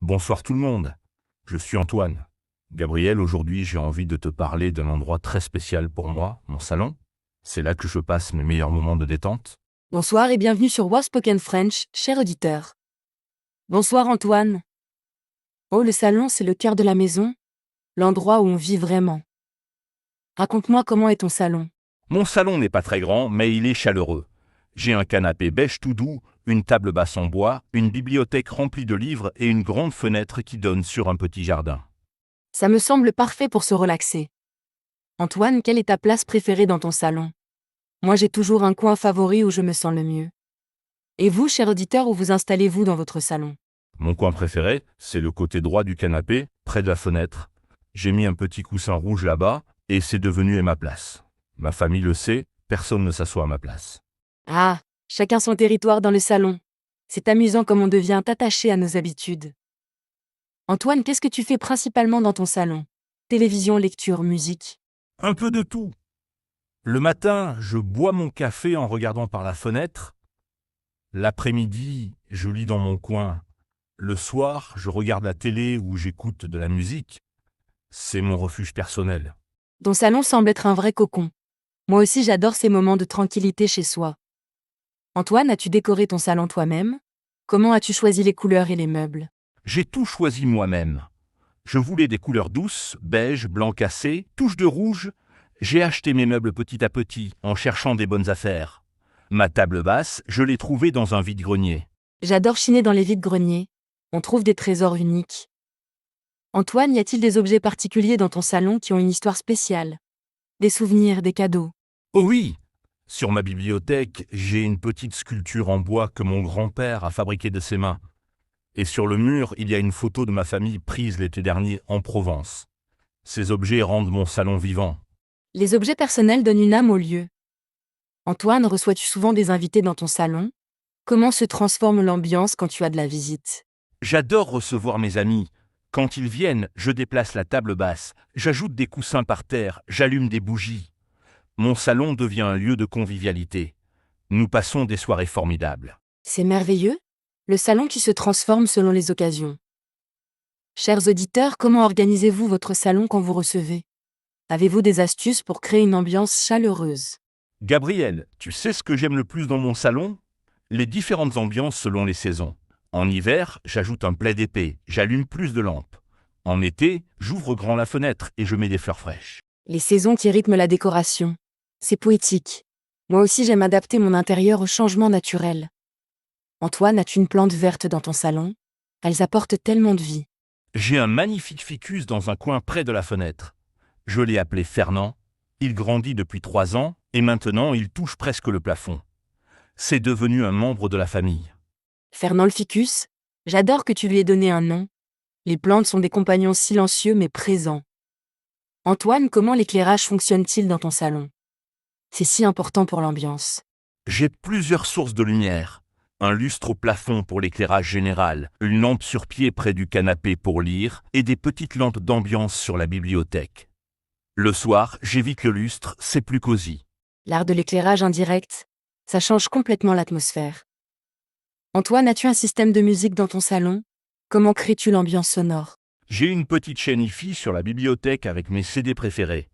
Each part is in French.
Bonsoir tout le monde, je suis Antoine. Gabriel, aujourd'hui j'ai envie de te parler d'un endroit très spécial pour moi, mon salon. C'est là que je passe mes meilleurs moments de détente. Bonsoir et bienvenue sur War Spoken French, cher auditeur. Bonsoir Antoine. Oh, le salon, c'est le cœur de la maison, l'endroit où on vit vraiment. Raconte-moi comment est ton salon. Mon salon n'est pas très grand, mais il est chaleureux. J'ai un canapé beige tout doux, une table basse en bois, une bibliothèque remplie de livres et une grande fenêtre qui donne sur un petit jardin. Ça me semble parfait pour se relaxer. Antoine, quelle est ta place préférée dans ton salon? Moi, j'ai toujours un coin favori où je me sens le mieux. Et vous, cher auditeur, où vous installez-vous dans votre salon? Mon coin préféré, c'est le côté droit du canapé, près de la fenêtre. J'ai mis un petit coussin rouge là-bas, et c'est devenu ma place. Ma famille le sait, personne ne s'assoit à ma place. Ah, chacun son territoire dans le salon. C'est amusant comme on devient attaché à nos habitudes. Antoine, qu'est-ce que tu fais principalement dans ton salon? Télévision, lecture, musique. Un peu de tout. Le matin, je bois mon café en regardant par la fenêtre. L'après-midi, je lis dans mon coin. Le soir, je regarde la télé ou j'écoute de la musique. C'est mon refuge personnel. Ton salon semble être un vrai cocon. Moi aussi j'adore ces moments de tranquillité chez soi. Antoine, as-tu décoré ton salon toi-même? Comment as-tu choisi les couleurs et les meubles? J'ai tout choisi moi-même. Je voulais des couleurs douces, beige, blanc cassé, touche de rouge. J'ai acheté mes meubles petit à petit, en cherchant des bonnes affaires. Ma table basse, je l'ai trouvée dans un vide-grenier. J'adore chiner dans les vides-greniers. On trouve des trésors uniques. Antoine, y a-t-il des objets particuliers dans ton salon qui ont une histoire spéciale? Des souvenirs, des cadeaux? Oh oui! Sur ma bibliothèque, j'ai une petite sculpture en bois que mon grand-père a fabriquée de ses mains. Et sur le mur, il y a une photo de ma famille prise l'été dernier en Provence. Ces objets rendent mon salon vivant. Les objets personnels donnent une âme au lieu. Antoine, reçois-tu souvent des invités dans ton salon? Comment se transforme l'ambiance quand tu as de la visite? J'adore recevoir mes amis. Quand ils viennent, je déplace la table basse, j'ajoute des coussins par terre, j'allume des bougies. Mon salon devient un lieu de convivialité. Nous passons des soirées formidables. C'est merveilleux, le salon qui se transforme selon les occasions. Chers auditeurs, comment organisez-vous votre salon quand vous recevez? Avez-vous des astuces pour créer une ambiance chaleureuse? Gabriel, tu sais ce que j'aime le plus dans mon salon? Les différentes ambiances selon les saisons. En hiver, j'ajoute un plaid épais, j'allume plus de lampes. En été, j'ouvre grand la fenêtre et je mets des fleurs fraîches. Les saisons qui rythment la décoration. C'est poétique. Moi aussi j'aime adapter mon intérieur aux changements naturels. Antoine, as-tu une plante verte dans ton salon? Elles apportent tellement de vie. J'ai un magnifique ficus dans un coin près de la fenêtre. Je l'ai appelé Fernand. Il grandit depuis 3 ans et maintenant il touche presque le plafond. C'est devenu un membre de la famille. Fernand le ficus, j'adore que tu lui aies donné un nom. Les plantes sont des compagnons silencieux mais présents. Antoine, comment l'éclairage fonctionne-t-il dans ton salon? C'est si important pour l'ambiance. J'ai plusieurs sources de lumière. Un lustre au plafond pour l'éclairage général, une lampe sur pied près du canapé pour lire et des petites lampes d'ambiance sur la bibliothèque. Le soir, j'évite le lustre, c'est plus cosy. L'art de l'éclairage indirect, ça change complètement l'atmosphère. Antoine, as-tu un système de musique dans ton salon? Comment crées-tu l'ambiance sonore? J'ai une petite chaîne hi-fi sur la bibliothèque avec mes CD préférés.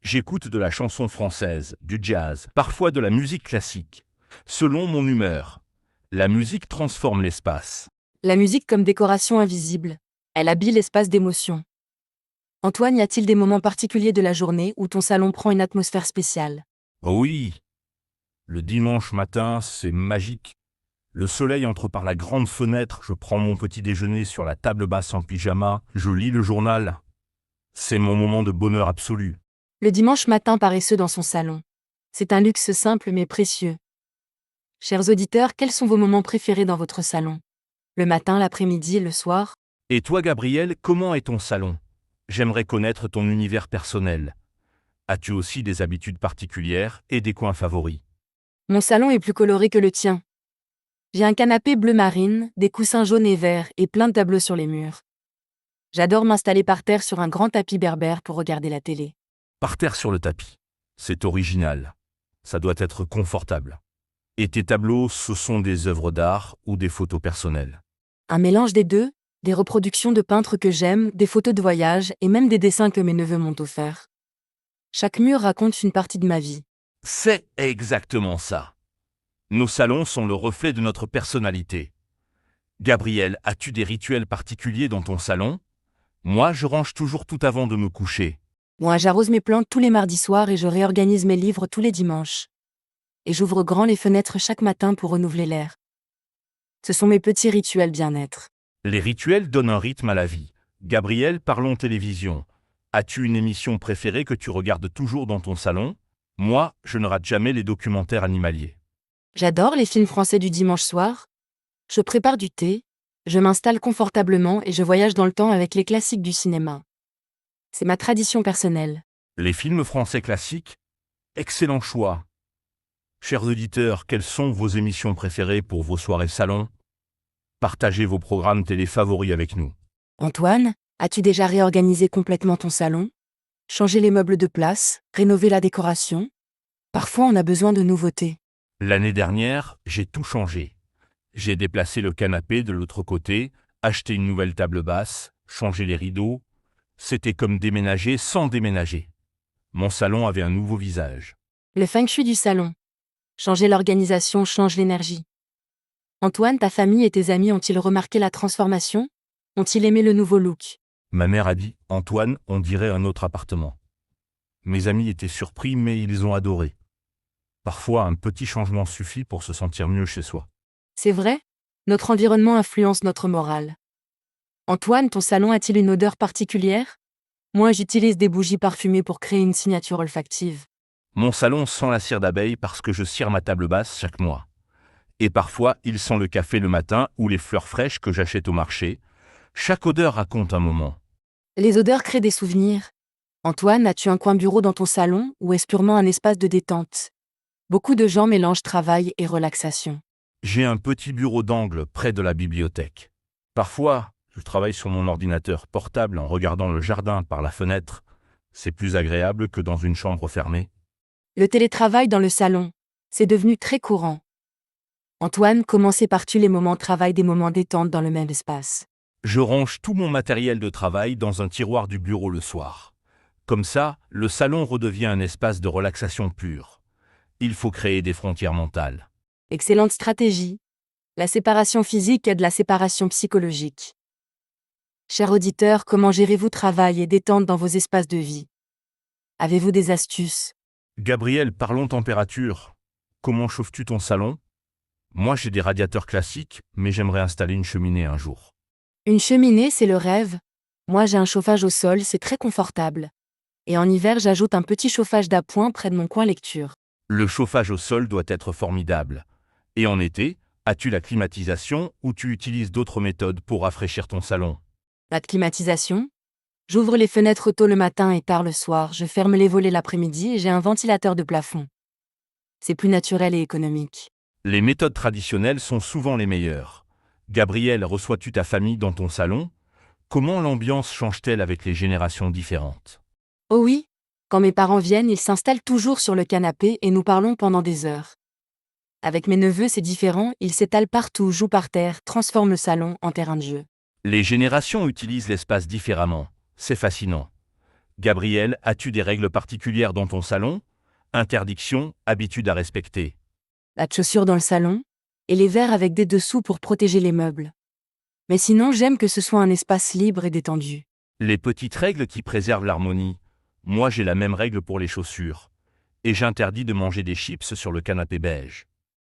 J'écoute de la chanson française, du jazz, parfois de la musique classique. Selon mon humeur, la musique transforme l'espace. La musique comme décoration invisible. Elle habille l'espace d'émotion. Antoine, y a-t-il des moments particuliers de la journée où ton salon prend une atmosphère spéciale? Oh oui, le dimanche matin, c'est magique. Le soleil entre par la grande fenêtre, je prends mon petit déjeuner sur la table basse en pyjama, je lis le journal. C'est mon moment de bonheur absolu. Le dimanche matin paresseux dans son salon. C'est un luxe simple mais précieux. Chers auditeurs, quels sont vos moments préférés dans votre salon? Le matin, l'après-midi, le soir? Et toi, Gabriel, comment est ton salon? J'aimerais connaître ton univers personnel. As-tu aussi des habitudes particulières et des coins favoris? Mon salon est plus coloré que le tien. J'ai un canapé bleu marine, des coussins jaunes et verts et plein de tableaux sur les murs. J'adore m'installer par terre sur un grand tapis berbère pour regarder la télé. Par terre sur le tapis. C'est original. Ça doit être confortable. Et tes tableaux, ce sont des œuvres d'art ou des photos personnelles? Un mélange des deux, Des reproductions de peintres que j'aime, des photos de voyage et même des dessins que mes neveux m'ont offerts. Chaque mur raconte une partie de ma vie. C'est exactement ça. Nos salons sont le reflet de notre personnalité. Gabriel, as-tu des rituels particuliers dans ton salon? Moi, je range toujours tout avant de me coucher. Moi, j'arrose mes plantes tous les mardis soirs et je réorganise mes livres tous les dimanches. Et j'ouvre grand les fenêtres chaque matin pour renouveler l'air. Ce sont mes petits rituels bien-être. Les rituels donnent un rythme à la vie. Gabriel, parlons télévision. As-tu une émission préférée que tu regardes toujours dans ton salon? Moi, je ne rate jamais les documentaires animaliers. J'adore les films français du dimanche soir. Je prépare du thé, je m'installe confortablement et je voyage dans le temps avec les classiques du cinéma. C'est ma tradition personnelle. Les films français classiques? Excellent choix. Chers auditeurs, quelles sont vos émissions préférées pour vos soirées salon? Partagez vos programmes télé favoris avec nous. Antoine, as-tu déjà réorganisé complètement ton salon? Changé les meubles de place, rénové la décoration? Parfois on a besoin de nouveautés. L'année dernière, j'ai tout changé. J'ai déplacé le canapé de l'autre côté, acheté une nouvelle table basse, changé les rideaux. C'était comme déménager sans déménager. Mon salon avait un nouveau visage. Le feng shui du salon. Changer l'organisation change l'énergie. Antoine, ta famille et tes amis ont-ils remarqué la transformation? Ont-ils aimé le nouveau look? Ma mère a dit « Antoine, on dirait un autre appartement ». Mes amis étaient surpris, mais ils ont adoré. Parfois, un petit changement suffit pour se sentir mieux chez soi. C'est vrai, notre environnement influence notre morale. Antoine, ton salon a-t-il une odeur particulière? Moi, j'utilise des bougies parfumées pour créer une signature olfactive. Mon salon sent la cire d'abeille parce que je cire ma table basse chaque mois. Et parfois, il sent le café le matin ou les fleurs fraîches que j'achète au marché. Chaque odeur raconte un moment. Les odeurs créent des souvenirs. Antoine, as-tu un coin bureau dans ton salon ou est-ce purement un espace de détente? Beaucoup de gens mélangent travail et relaxation. J'ai un petit bureau d'angle près de la bibliothèque. Parfois, je travaille sur mon ordinateur portable en regardant le jardin par la fenêtre. C'est plus agréable que dans une chambre fermée. Le télétravail dans le salon, c'est devenu très courant. Antoine, comment sépares-tu les moments travail des moments détente dans le même espace? Je range tout mon matériel de travail dans un tiroir du bureau le soir. Comme ça, le salon redevient un espace de relaxation pure. Il faut créer des frontières mentales. Excellente stratégie. La séparation physique aide la séparation psychologique. Chers auditeurs, comment gérez-vous travail et détente dans vos espaces de vie? Avez-vous des astuces? Gabriel, parlons température. Comment chauffes-tu ton salon? Moi, j'ai des radiateurs classiques, mais j'aimerais installer une cheminée un jour. Une cheminée, c'est le rêve. Moi, j'ai un chauffage au sol, c'est très confortable. Et en hiver, j'ajoute un petit chauffage d'appoint près de mon coin lecture. Le chauffage au sol doit être formidable. Et en été, as-tu la climatisation ou tu utilises d'autres méthodes pour rafraîchir ton salon? Pas de climatisation? J'ouvre les fenêtres tôt le matin et tard le soir, je ferme les volets l'après-midi et j'ai un ventilateur de plafond. C'est plus naturel et économique. Les méthodes traditionnelles sont souvent les meilleures. Gabriel, reçois-tu ta famille dans ton salon? Comment l'ambiance change-t-elle avec les générations différentes? Oh oui, quand mes parents viennent, ils s'installent toujours sur le canapé et nous parlons pendant des heures. Avec mes neveux, c'est différent, ils s'étalent partout, jouent par terre, transforment le salon en terrain de jeu. Les générations utilisent l'espace différemment. C'est fascinant. Gabriel, as-tu des règles particulières dans ton salon? Interdictions, habitudes à respecter. Pas de chaussures dans le salon, et les verres avec des dessous pour protéger les meubles. Mais sinon, j'aime que ce soit un espace libre et détendu. Les petites règles qui préservent l'harmonie. Moi, j'ai la même règle pour les chaussures. Et j'interdis de manger des chips sur le canapé beige.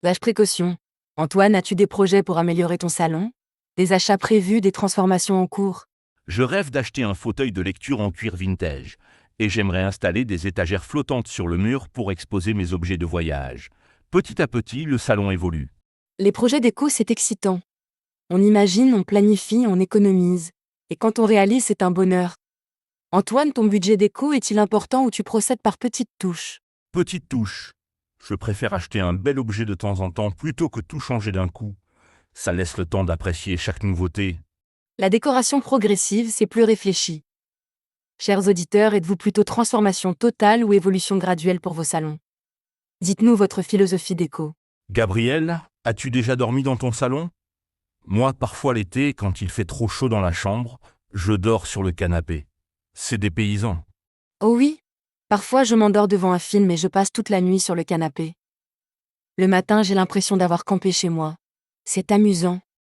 Lâche précaution. Antoine, as-tu des projets pour améliorer ton salon? Des achats prévus, des transformations en cours? Je rêve d'acheter un fauteuil de lecture en cuir vintage. Et j'aimerais installer des étagères flottantes sur le mur pour exposer mes objets de voyage. Petit à petit, le salon évolue. Les projets déco, c'est excitant. On imagine, on planifie, on économise. Et quand on réalise, c'est un bonheur. Antoine, ton budget déco est-il important ou tu procèdes par petites touches? Petite touche. Je préfère acheter un bel objet de temps en temps plutôt que tout changer d'un coup. Ça laisse le temps d'apprécier chaque nouveauté. La décoration progressive, c'est plus réfléchi. Chers auditeurs, êtes-vous plutôt transformation totale ou évolution graduelle pour vos salons? Dites-nous votre philosophie déco. Gabriel, as-tu déjà dormi dans ton salon? Moi, parfois l'été, quand il fait trop chaud dans la chambre, je dors sur le canapé. C'est dépaysant. Oh oui, parfois je m'endors devant un film et je passe toute la nuit sur le canapé. Le matin, j'ai l'impression d'avoir campé chez moi. C'est amusant.